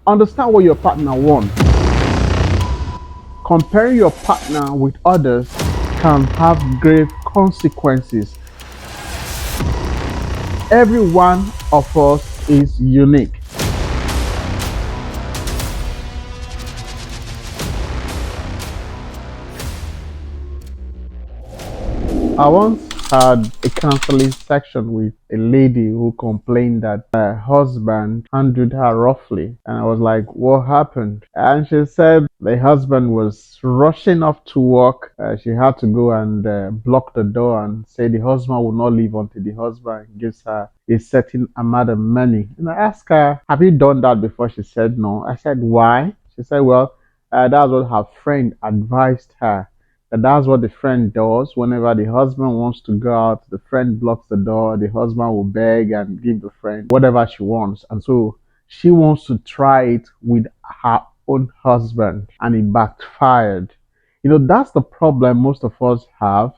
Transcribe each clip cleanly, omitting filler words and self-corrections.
Understand what your partner wants. Comparing your partner with others can have grave consequences. Every one of us is unique. I once had a counseling section with a lady who complained that her husband handled her roughly. And I was like, what happened? And she said the husband was rushing off to work. She had to go and block the door and say the husband will not leave until the husband gives her a certain amount of money. And I asked her, have you done that before? She said, no. I said, why? She said, well, that's what her friend advised her. And that's what the friend does. Whenever the husband wants to go out, the friend blocks the door. The husband will beg and give the friend whatever she wants. And so she wants to try it with her own husband, and it backfired. That's the problem most of us have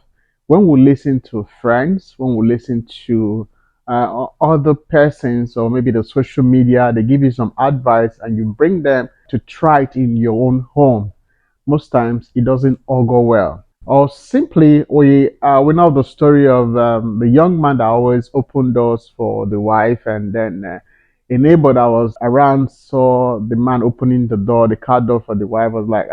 when we listen to friends, when we listen to other persons, or maybe the social media. They give you some advice and you bring them to try it in your own home. Most times it doesn't all go well. Or simply, we know the story of the young man that always opened doors for the wife, and then a neighbor that was around saw the man opening the door, the car door for the wife, was like,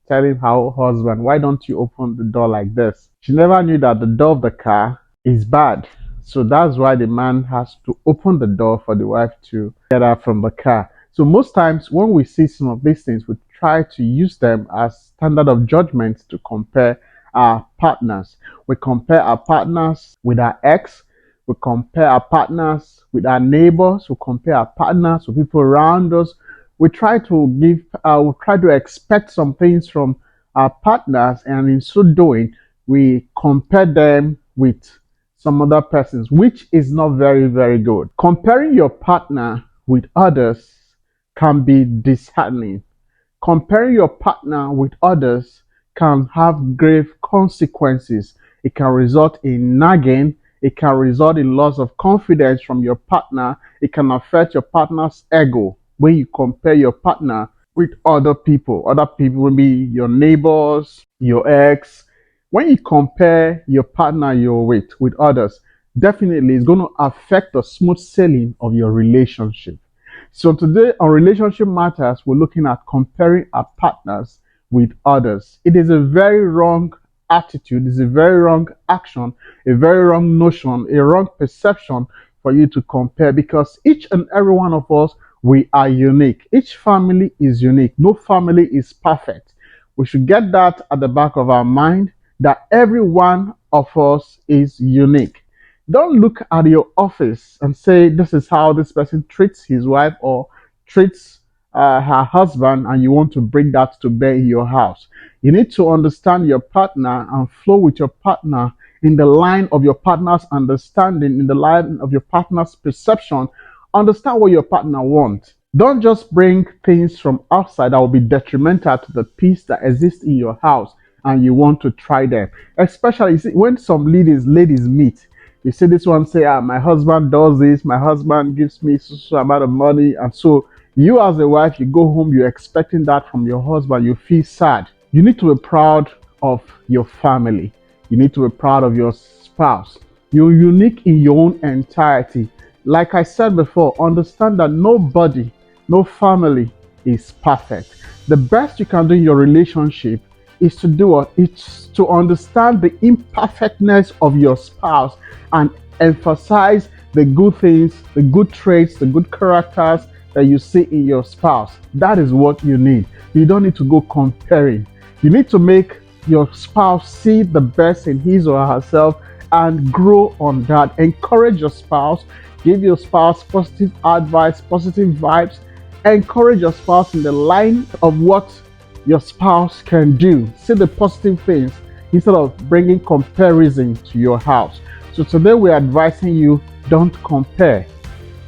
tell him, how husband, why don't you open the door like this? She never knew that the door of the car is bad. So that's why the man has to open the door for the wife to get out from the car. So most times when we see some of these things, we try to use them as standard of judgment to compare our partners. We compare our partners with our ex. We compare our partners with our neighbors. We compare our partners with people around us. We try to expect some things from our partners, and in so doing, we compare them with some other persons, which is not very, very good. Comparing your partner with others can be disheartening. Comparing your partner with others can have grave consequences. It can result in nagging. It can result in loss of confidence from your partner. It can affect your partner's ego when you compare your partner with other people. Other people will be your neighbors, your ex. When you compare your partner you're with others, definitely it's going to affect the smooth sailing of your relationship. So today on Relationship Matters, we're looking at comparing our partners with others. It is a very wrong attitude, it's a very wrong action, a very wrong notion, a wrong perception for you to compare, because each and every one of us, we are unique. Each family is unique. No family is perfect. We should get that at the back of our mind, that every one of us is unique. Don't look at your office and say this is how this person treats his wife or treats her husband, and you want to bring that to bear in your house. You need to understand your partner and flow with your partner in the line of your partner's understanding, in the line of your partner's perception. Understand what your partner wants. Don't just bring things from outside that will be detrimental to the peace that exists in your house, and you want to try them. Especially, you see, when some ladies meet, you see this one say, my husband does this, my husband gives me so amount of money, and so you as a wife, you go home, you're expecting that from your husband, you feel sad. You need to be proud of your family. You need to be proud of your spouse. You're unique in your own entirety. Like I said before, understand that nobody, no family is perfect. The best you can do in your relationship is to do what? It's to understand the imperfectness of your spouse and emphasize the good things, the good traits, the good characters that you see in your spouse. That is what you need. You don't need to go comparing. You need to make your spouse see the best in his or herself and grow on that. Encourage your spouse, give your spouse positive advice, positive vibes. Encourage your spouse in the line of what your spouse can do. See the positive things instead of bringing comparison to your house. So today we're advising you, don't compare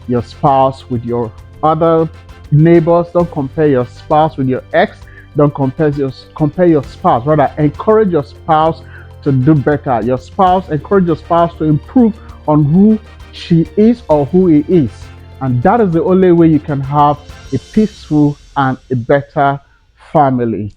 your spouse with your other neighbors. Don't compare your spouse with your ex. Don't compare your spouse. Rather, encourage your spouse to do better. Encourage your spouse to improve on who she is or who he is. And that is the only way you can have a peaceful and a better family.